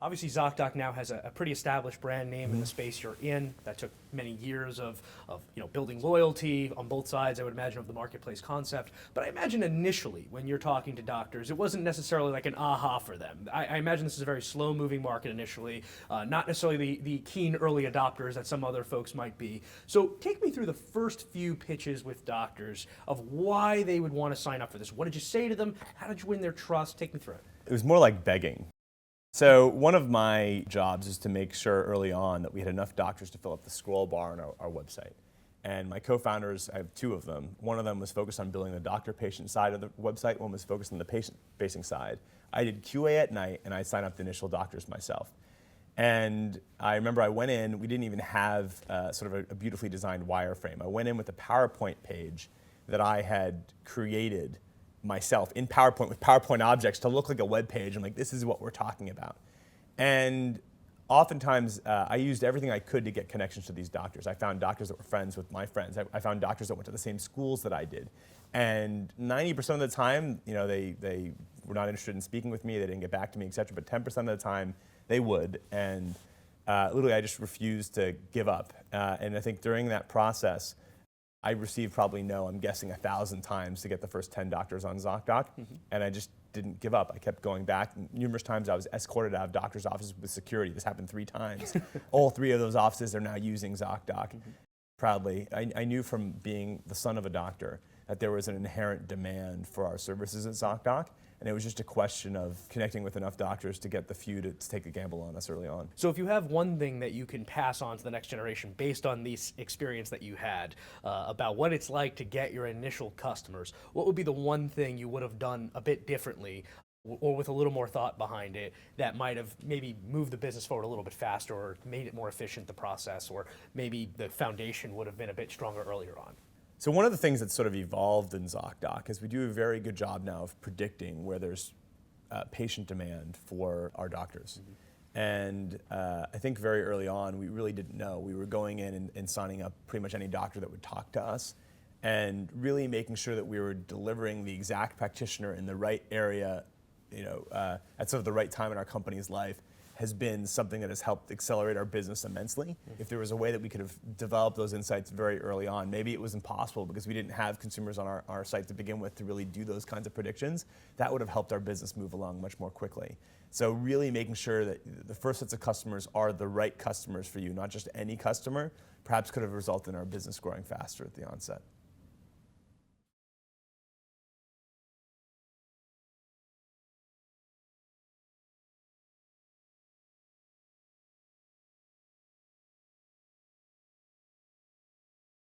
Obviously, ZocDoc now has a pretty established brand name in the space you're in. That took many years of building loyalty on both sides, I would imagine, of the marketplace concept. But I imagine initially, when you're talking to doctors, it wasn't necessarily like an aha for them. I imagine this is a very slow-moving market initially, not necessarily the keen early adopters that some other folks might be. So take me through the first few pitches with doctors of why they would want to sign up for this. What did you say to them? How did you win their trust? Take me through it. It was more like begging. So one of my jobs is to make sure early on that we had enough doctors to fill up the scroll bar on our website. And my co-founders, I have two of them. One of them was focused on building the doctor-patient side of the website. One was focused on the patient-facing side. I did QA at night, and I signed up the initial doctors myself. And I remember I went in, we didn't even have sort of a beautifully designed wireframe. I went in with a PowerPoint page that I had created myself in PowerPoint with PowerPoint objects to look like a web page. I'm like, this is what we're talking about. And oftentimes, I used everything I could to get connections to these doctors. I found doctors that were friends with my friends. I found doctors that went to the same schools that I did. And 90% of the time, they were not interested in speaking with me. They didn't get back to me, et cetera. But 10% of the time, they would. And literally, I just refused to give up. And I think during that process, I received probably I'm guessing 1,000 times to get the first 10 doctors on ZocDoc, and I just didn't give up. I kept going back. Numerous times I was escorted out of doctors' offices with security. This happened 3 times. All 3 of those offices are now using ZocDoc proudly. I knew from being the son of a doctor that there was an inherent demand for our services at ZocDoc, and it was just a question of connecting with enough doctors to get the few to take a gamble on us early on. So if you have one thing that you can pass on to the next generation based on this experience that you had about what it's like to get your initial customers, what would be the one thing you would have done a bit differently or with a little more thought behind it that might have maybe moved the business forward a little bit faster or made it more efficient, the process, or maybe the foundation would have been a bit stronger earlier on? So one of the things that's sort of evolved in ZocDoc is we do a very good job now of predicting where there's patient demand for our doctors. And I think very early on, we really didn't know. We were going in and signing up pretty much any doctor that would talk to us and really making sure that we were delivering the exact practitioner in the right area, at sort of the right time in our company's life, has been something that has helped accelerate our business immensely. If there was a way that we could have developed those insights very early on, maybe it was impossible because we didn't have consumers on our site to begin with to really do those kinds of predictions, that would have helped our business move along much more quickly. So really making sure that the first sets of customers are the right customers for you, not just any customer, perhaps could have resulted in our business growing faster at the onset.